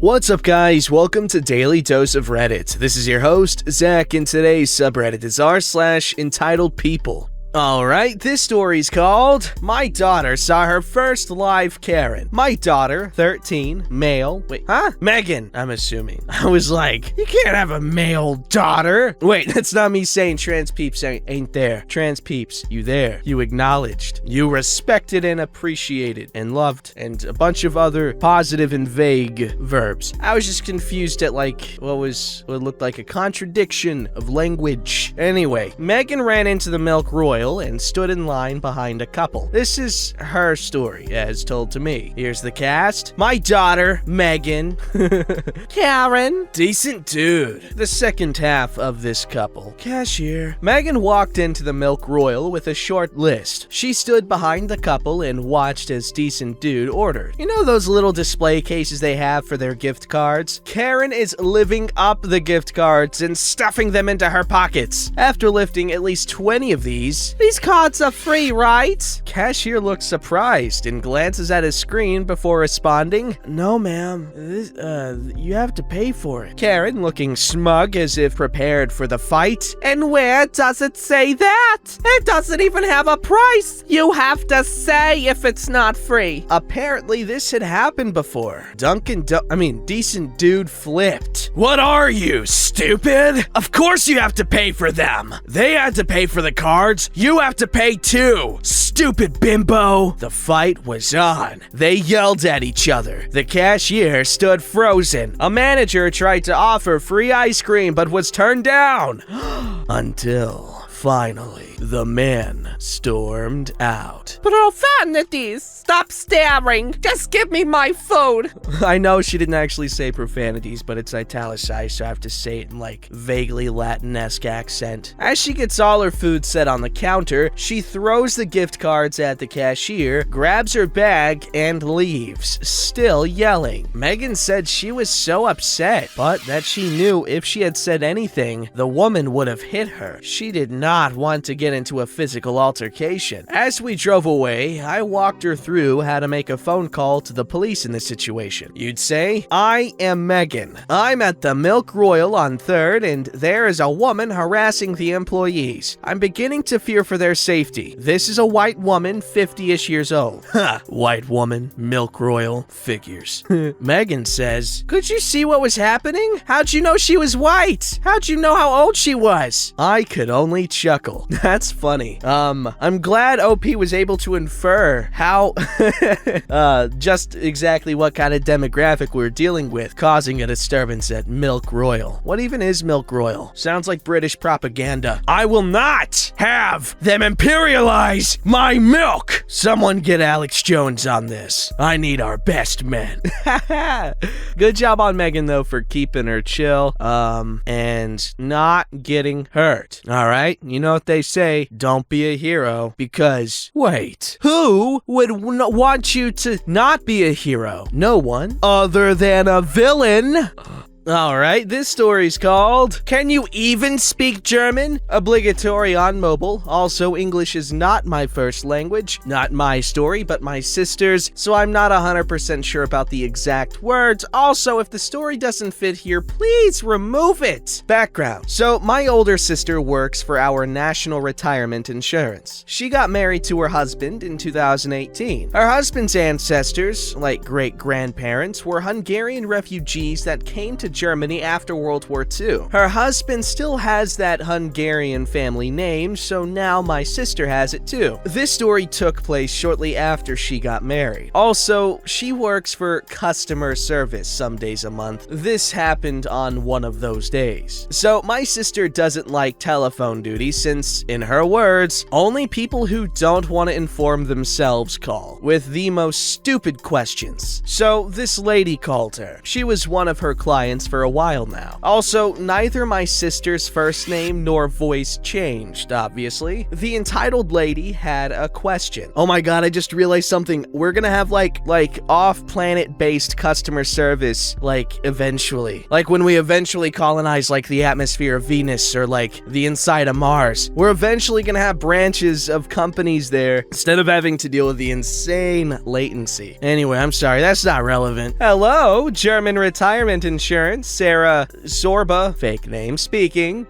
What's up, guys? Welcome to Daily Dose of Reddit. This is your host, Zach, and today's subreddit is r/EntitledPeople. Alright, this story's called My Daughter Saw Her First Live Karen. My daughter, 13, male. Wait, huh? Megan, I'm assuming. I was like, you can't have a male daughter. Wait, that's not me saying trans peeps ain't there. Trans peeps, you there. You acknowledged. You respected and appreciated and loved and a bunch of other positive and vague verbs. I was just confused at what looked like a contradiction of language. Anyway, Megan ran into the Milk Royal and stood in line behind a couple. This is her story, as told to me. Here's the cast. My daughter, Megan. Karen. Decent dude. The second half of this couple. Cashier. Megan walked into the Milk Royal with a short list. She stood behind the couple and watched as decent dude ordered. You know those little display cases they have for their gift cards? Karen is living up the gift cards and stuffing them into her pockets. After lifting at least 20 of these cards are free, right? Cashier looks surprised and glances at his screen before responding, No, ma'am. You have to pay for it. Karen, looking smug as if prepared for the fight. And where does it say that? It doesn't even have a price. You have to say if it's not free. Apparently, this had happened before. Decent dude flipped. What are you, stupid? Of course you have to pay for them. They had to pay for the cards. You have to pay too. Stupid bimbo. The fight was on. They yelled at each other. The cashier stood frozen. A manager tried to offer free ice cream but was turned down. Until finally, the man stormed out. Profanities! Stop staring! Just give me my food! I know she didn't actually say profanities, but it's italicized, so I have to say it in vaguely Latin-esque accent. As she gets all her food set on the counter, she throws the gift cards at the cashier, grabs her bag, and leaves, still yelling. Megan said she was so upset, but that she knew if she had said anything, the woman would have hit her. She did not want to get into a physical altercation. As we drove away, I walked her through how to make a phone call to the police in this situation. You'd say, I am Megan. I'm at the Milk Royal on 3rd, and there is a woman harassing the employees. I'm beginning to fear for their safety. This is a white woman, 50-ish years old. Ha! White woman, Milk Royal, figures. Megan says, could you see what was happening? How'd you know she was white? How'd you know how old she was? I could only chuckle. That's funny. I'm glad OP was able to infer how, just exactly what kind of demographic we're dealing with, causing a disturbance at Milk Royal. What even is Milk Royal? Sounds like British propaganda. I will not have them imperialize my milk! Someone get Alex Jones on this. I need our best men. Good job on Megan, though, for keeping her chill, and not getting hurt. Alright? You know what they say, don't be a hero, because, wait, who would want you to not be a hero? No one, other than a villain. Alright, this story's called Can You Even Speak German? Obligatory on mobile. Also, English is not my first language. Not my story, but my sister's, so I'm not 100% sure about the exact words. Also, if the story doesn't fit here, please remove it. Background. So, my older sister works for our national retirement insurance. She got married to her husband in 2018. Her husband's ancestors, like great-grandparents, were Hungarian refugees that came to Germany after World War II. Her husband still has that Hungarian family name, so now my sister has it too. This story took place shortly after she got married. Also, she works for customer service some days a month. This happened on one of those days. So my sister doesn't like telephone duty since, in her words, only people who don't want to inform themselves call, with the most stupid questions. So this lady called her. She was one of her clients friends for a while now. Also, neither my sister's first name nor voice changed, obviously. The entitled lady had a question. Oh my god, I just realized something. We're gonna have like off-planet based customer service, eventually. Like when we eventually colonize the atmosphere of Venus or the inside of Mars. We're eventually gonna have branches of companies there instead of having to deal with the insane latency. Anyway, I'm sorry, that's not relevant. Hello, German Retirement Insurance, Sarah Sorba, fake name, speaking.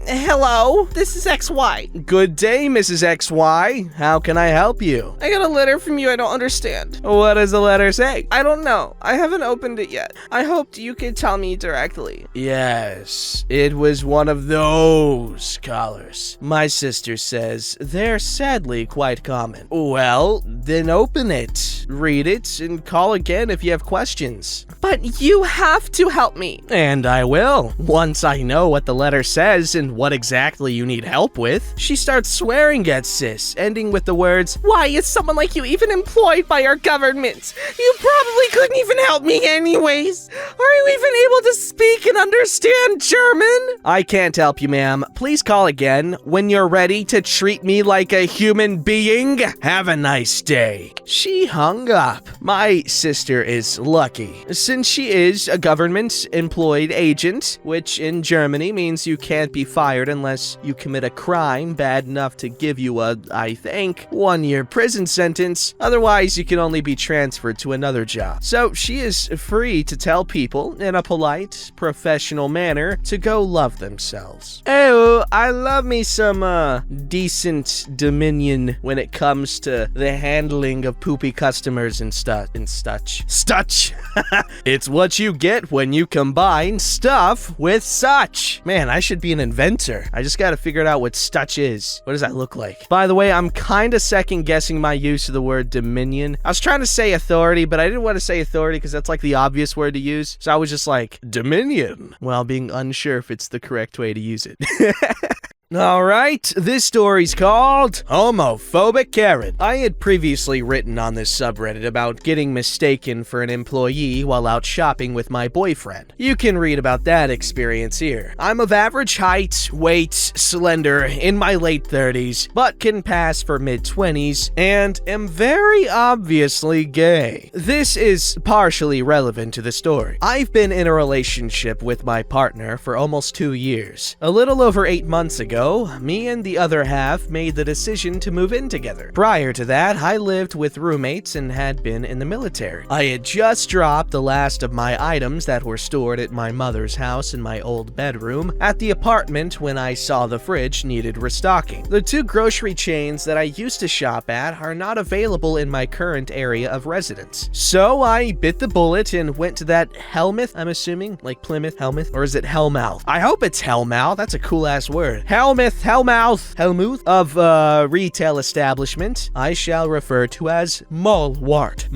Hello, this is XY. Good day, Mrs. XY. How can I help you? I got a letter from you I don't understand. What does the letter say? I don't know. I haven't opened it yet. I hoped you could tell me directly. Yes, it was one of those collars. My sister says they're sadly quite common. Well, then open it, read it, and call again if you have questions. But you have to help me. And I will, once I know what the letter says and what exactly you need help with. She starts swearing at sis, ending with the words, "Why is someone like you even employed by our government? You probably couldn't even help me anyways. Are you even able to speak and understand German?" I can't help you, ma'am. Please call again when you're ready to treat me like a human being. Have a nice day. She hung up. My sister is lucky, since she is a government-employed agent, which in Germany means you can't be fired unless you commit a crime bad enough to give you a, I think, 1-year prison sentence. Otherwise, you can only be transferred to another job. So she is free to tell people in a polite, professional manner to go love themselves. Oh, I love me some, decent dominion when it comes to the handling of poopy customers and such. It's what you get when you combine stuff with such. Man, I should be an inventor. I just gotta figure out what such is. What does that look like? By the way, I'm kinda second guessing my use of the word dominion. I was trying to say authority, but I didn't want to say authority because that's the obvious word to use. So I was just like, dominion, while being unsure if it's the correct way to use it. Alright, this story's called Homophobic Carrot. I had previously written on this subreddit about getting mistaken for an employee while out shopping with my boyfriend. You can read about that experience here. I'm of average height, weight, slender, in my late 30s, but can pass for mid-20s, and am very obviously gay. This is partially relevant to the story. I've been in a relationship with my partner for almost 2 years. A little over 8 months ago, me and the other half made the decision to move in together. Prior to that, I lived with roommates and had been in the military. I had just dropped the last of my items that were stored at my mother's house in my old bedroom at the apartment when I saw the fridge needed restocking. The 2 grocery chains that I used to shop at are not available in my current area of residence. So I bit the bullet and went to that Helmuth, I'm assuming, like Plymouth, Helmuth, or is it Hellmouth? I hope it's Hellmouth, that's a cool ass word. Hellmuth of retail establishment I shall refer to as Malwart,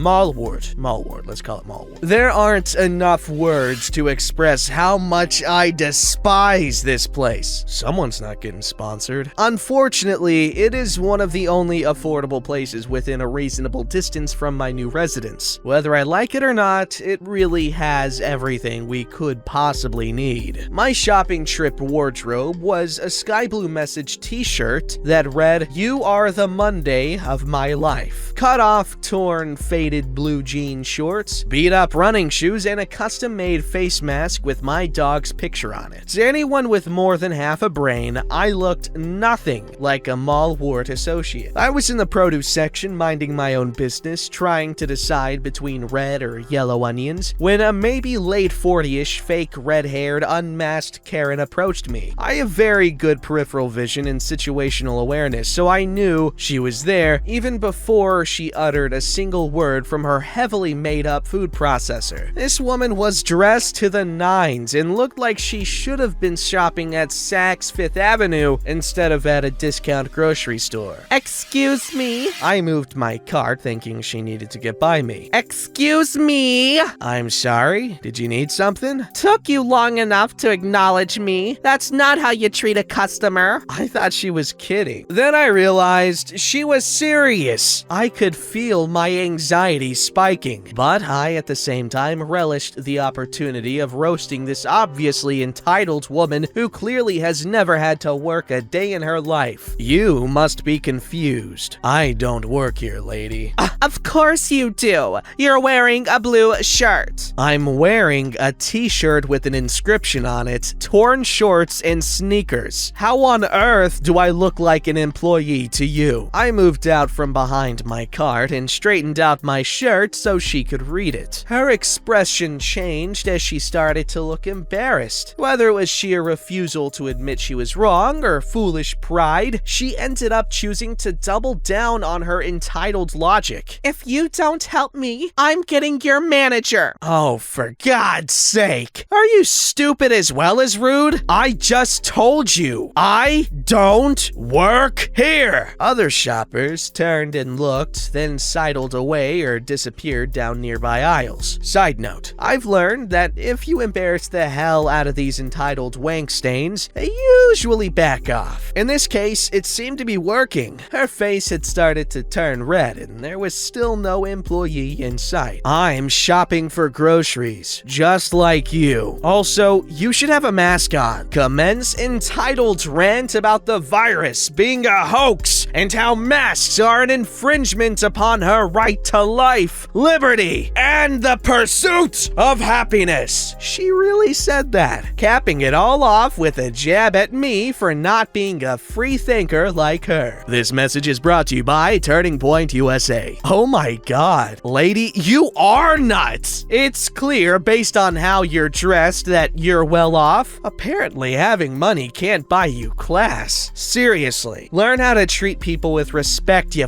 let's call it Malwart. There aren't enough words to express how much I despise this place. Someone's not getting sponsored. Unfortunately, it is one of the only affordable places within a reasonable distance from my new residence. Whether I like it or not, it really has everything we could possibly need. My shopping trip wardrobe was a sky blue message t-shirt that read, "You are the Monday of my life." Cut off, torn, faded blue jean shorts, beat up running shoes, and a custom-made face mask with my dog's picture on it. To anyone with more than half a brain, I looked nothing like a Malwart associate. I was in the produce section minding my own business, trying to decide between red or yellow onions, when a maybe late 40-ish, fake red-haired, unmasked Karen approached me. I have very good peripheral vision and situational awareness, so I knew she was there even before she uttered a single word from her heavily made-up food processor. This woman was dressed to the nines and looked like she should have been shopping at Saks Fifth Avenue instead of at a discount grocery store. Excuse me? I moved my cart thinking she needed to get by me. Excuse me? I'm sorry? Did you need something? Took you long enough to acknowledge me. That's not how you treat a customer customer. I thought she was kidding. Then I realized she was serious. I could feel my anxiety spiking, but I at the same time relished the opportunity of roasting this obviously entitled woman who clearly has never had to work a day in her life. You must be confused. I don't work here, lady. Of course you do. You're wearing a blue shirt. I'm wearing a t-shirt with an inscription on it, torn shorts and sneakers. How on earth do I look like an employee to you? I moved out from behind my cart and straightened out my shirt so she could read it. Her expression changed as she started to look embarrassed. Whether it was sheer refusal to admit she was wrong or foolish pride, she ended up choosing to double down on her entitled logic. If you don't help me, I'm getting your manager. Oh, for God's sake. Are you stupid as well as rude? I just told you, I don't work here. Other shoppers turned and looked, then sidled away or disappeared down nearby aisles. Side note, I've learned that if you embarrass the hell out of these entitled wank stains, they usually back off. In this case, it seemed to be working. Her face had started to turn red and there was still no employee in sight. I'm shopping for groceries, just like you. Also, you should have a mask on. Commence entitled rant about the virus being a hoax and how masks are an infringement upon her right to life, liberty, and the pursuit of happiness. She really said that, capping it all off with a jab at me for not being a free thinker like her. This message is brought to you by Turning Point USA. Oh my God, lady, you are nuts. It's clear based on how you're dressed that you're well off. Apparently having money can't buy you class. Seriously, learn how to treat people with respect, you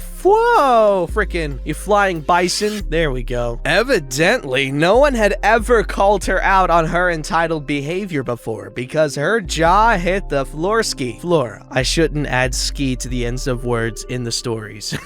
you flying bison. There we go. Evidently, no one had ever called her out on her entitled behavior before because her jaw hit the floor. I shouldn't add ski to the ends of words in the stories.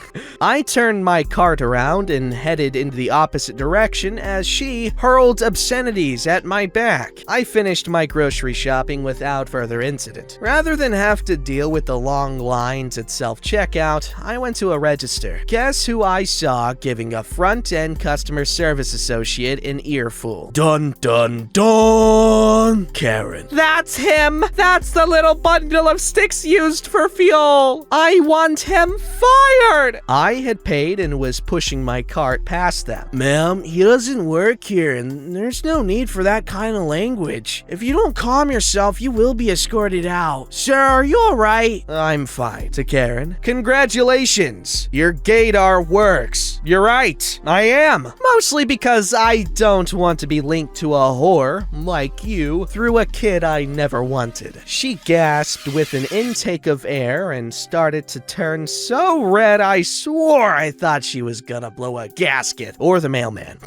I turned my cart around and headed into the opposite direction as she hurled obscenities at my back. I finished my grocery shopping without further incident. Rather than have to deal with the long lines at self-checkout, I went to a register. Guess who I saw giving a front-end customer service associate an earful? Dun dun dun! Karen. That's him! That's the little bundle of sticks used for fuel! I want him fired! I had paid and was pushing my cart past them. Ma'am, he doesn't work here and there's no need for that kind of language. If you don't calm yourself, you will be escorted out. Sir, are you alright? I'm fine. To Karen. Congratulations! Your gaydar works. You're right. I am. Mostly because I don't want to be linked to a whore, like you, through a kid I never wanted. She gasped with an intake of air and started to turn so red I swore I thought she was gonna blow a gasket. Or the mailman.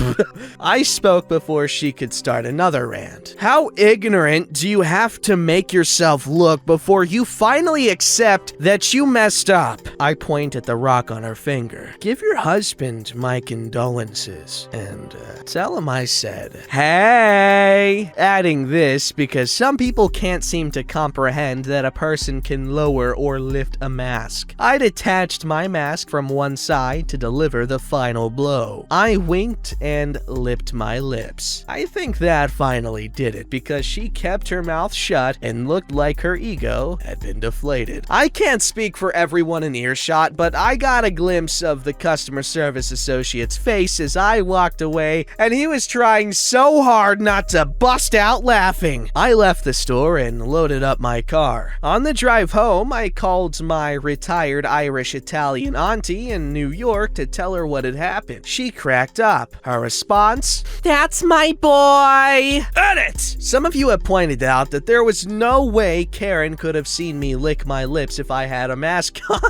I spoke before she could start another rant. How ignorant do you have to make yourself look before you finally accept that you messed up? I point at the rock on her finger. Give your husband my condolences and tell him I said, hey! Adding this because some people can't seem to comprehend that a person can lower or lift a mask. I detached my mask from one side to deliver the final blow. I winked and lipped my lips. I think that finally did it because she kept her mouth shut and looked like her ego had been deflated. I can't speak for everyone in earshot, but I got a glimpse of the customer service associate's face as I walked away, and he was trying so hard not to bust out laughing. I left the store and loaded up my car. On the drive home, I called my retired Irish-Italian auntie in New York to tell her what had happened. She cracked up. Her response? That's my boy! Edit! Some of you have pointed out that there was no way Karen could have seen me lick my lips if I had a mask on.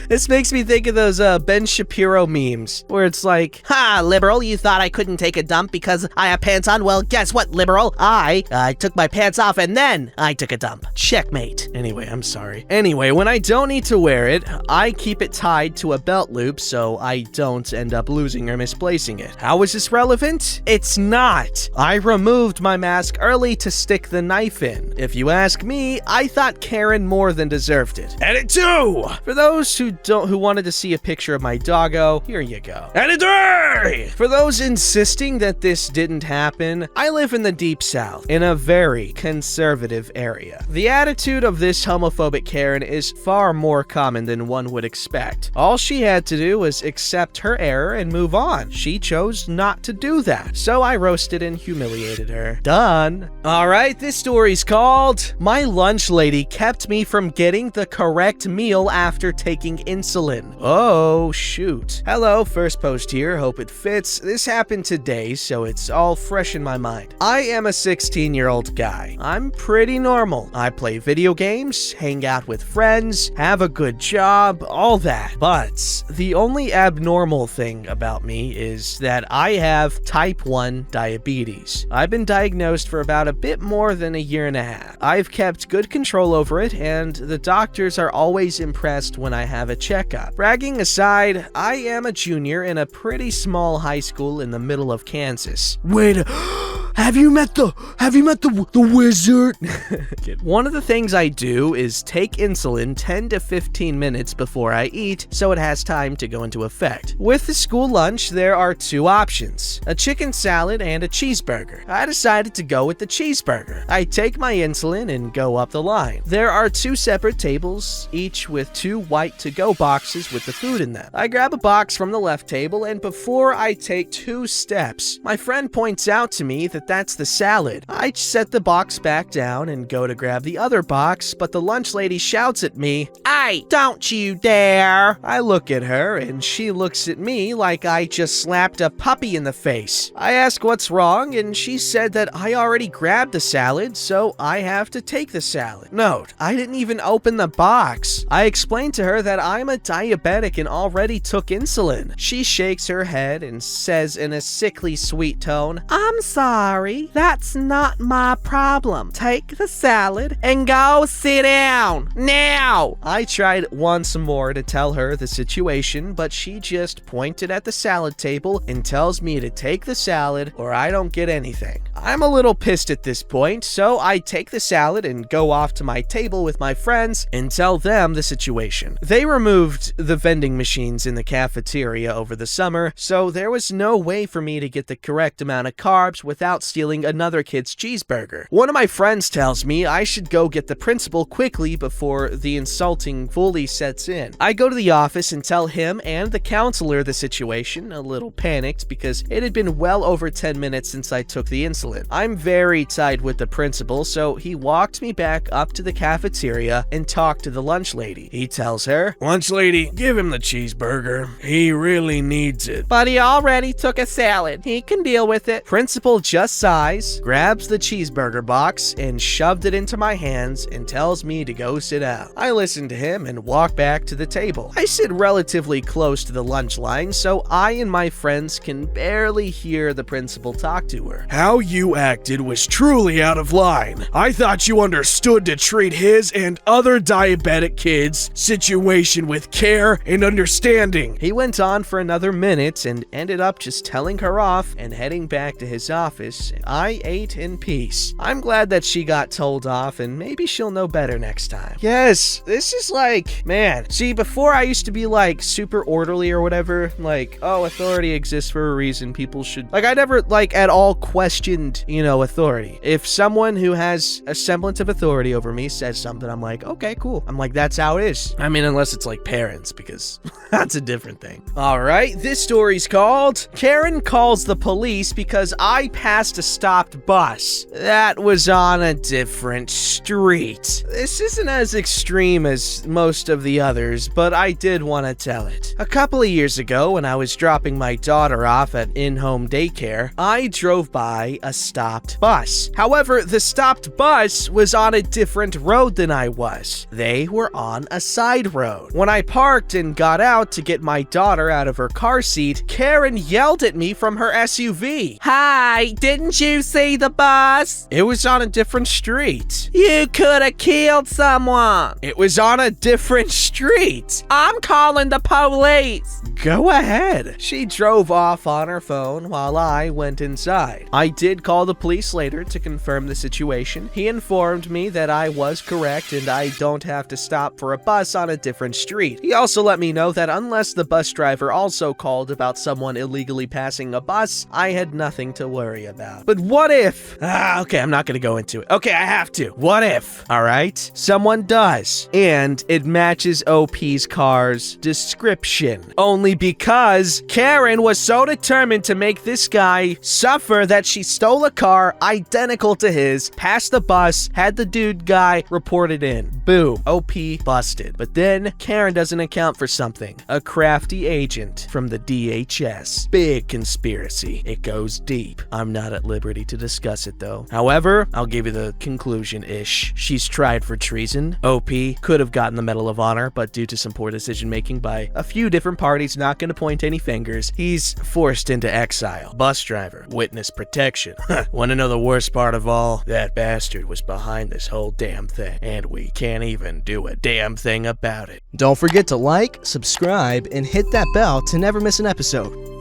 This makes me think of those Ben Shapiro memes, where it's like, ha, liberal, you thought I couldn't take a dump because I have pants on? Well, guess what, liberal? I took my pants off and then I took a dump. Checkmate. Anyway, I'm sorry. Anyway, when I don't need to wear it, I keep it tied to a belt loop so I don't end up losing or misplacing it. How is this relevant? It's not. I removed my mask early to stick the knife in. If you ask me, I thought but Karen more than deserved it. Edit 2! For those who wanted to see a picture of my doggo, here you go. Edit 3! For those insisting that this didn't happen, I live in the Deep South, in a very conservative area. The attitude of this homophobic Karen is far more common than one would expect. All she had to do was accept her error and move on. She chose not to do that, so I roasted and humiliated her. Done. Alright, this story's called My Lunch Lady Kept Me From Getting the Correct Meal After Taking Insulin. Oh, shoot. Hello, first post here, hope it fits. This happened today, so it's all fresh in my mind. I am a 16-year-old guy. I'm pretty normal. I play video games, hang out with friends, have a good job, all that. But the only abnormal thing about me is that I have type 1 diabetes. I've been diagnosed for about a bit more than a year and a half. I've kept good control over it, and the doctors are always impressed when I have a checkup. Bragging aside, I am a junior in a pretty small high school in the middle of Kansas. Wait, have you met the wizard? One of the things I do is take insulin 10 to 15 minutes before I eat, so it has time to go into effect. With the school lunch, there are two options, a chicken salad and a cheeseburger. I decided to go with the cheeseburger. I take my insulin and go up the line. There are two separate tables, each with two white to-go boxes with the food in them. I grab a box from the left table, and before I take 2 steps, my friend points out to me that that's the salad. I set the box back down and go to grab the other box, but the lunch lady shouts at me, "Hey, don't you dare!" I look at her, and she looks at me like I just slapped a puppy in the face. I ask what's wrong, and she said that I already grabbed the salad, so I have to take the salad. Note, I didn't even open the box. I explained to her that I'm a diabetic and already took insulin. She shakes her head and says in a sickly sweet tone, "I'm sorry, that's not my problem. Take the salad and go sit down, now!" I tried once more to tell her the situation, but she just pointed at the salad table and tells me to take the salad or I don't get anything. I'm a little pissed at this point, so I take the salad and go off to my table with my friends and tell them the situation. They removed the vending machines in the cafeteria over the summer, so there was no way for me to get the correct amount of carbs without stealing another kid's cheeseburger. One of my friends tells me I should go get the principal quickly before the insulting fully sets in. I go to the office and tell him and the counselor the situation, a little panicked because it had been well over 10 minutes since I took the insulin. I'm very tight with the principal, so he walked me back up to the cafeteria and talked to the lunch lady. He tells her, "Lunch lady, give him the cheeseburger. He really needs it." But he already took a salad. He can deal with it. Principal just sighs, grabs the cheeseburger box, and shoved it into my hands and tells me to go sit down. I listen to him and walk back to the table. I sit relatively close to the lunch line, so I and my friends can barely hear the principal talk to her. "How you acted was truly out of line. I thought you understood to treat his and other diabetic kids' situation with care and understanding." He went on for another minute and ended up just telling her off and heading back to his office. I ate in peace. I'm glad that she got told off, and maybe she'll know better next time. Yes, this is like, man. See, before I used to be like super orderly or whatever, like, oh, authority exists for a reason, people should, like, I never like at all questioned, authority. If someone who has a semblance of authority over me says something, I'm like, okay, cool. I'm like, that's how it is. I mean, unless it's like parents, because that's a different thing. All right, this story's called Karen Calls the Police Because I Passed a Stopped Bus. That was on a different street. This isn't as extreme as most of the others, but I did want to tell it. A couple of years ago, when I was dropping my daughter off at in-home daycare, I drove by a stopped bus. However, the stopped bus was on a different road than I was. They were on a side road. When I parked and got out to get my daughter out of her car seat, Karen yelled at me from her SUV. "Hi, did Didn't you see the bus? It was on a different street. You could have killed someone. It was on a different street. I'm calling the police. Go ahead. She drove off on her phone while I went inside. I did call the police later to confirm the situation. He informed me that I was correct and I don't have to stop for a bus on a different street. He also let me know that unless the bus driver also called about someone illegally passing a bus, I had nothing to worry about. But what if? Okay, I'm not gonna go into it. Okay, I have to. What if? All right, someone does, and it matches OP's car's description. Only because Karen was so determined to make this guy suffer that she stole a car identical to his, passed the bus, had the dude guy reported in. Boom, OP busted. But then Karen doesn't account for something. A crafty agent from the DHS. Big conspiracy. It goes deep. I'm not at liberty to discuss it though. However, I'll give you the conclusion-ish. She's tried for treason. OP could have gotten the Medal of Honor, but due to some poor decision making by a few different parties, not gonna point any fingers, he's forced into exile. Bus driver, witness protection. Wanna know the worst part of all? That bastard was behind this whole damn thing, and we can't even do a damn thing about it. Don't forget to like, subscribe, and hit that bell to never miss an episode.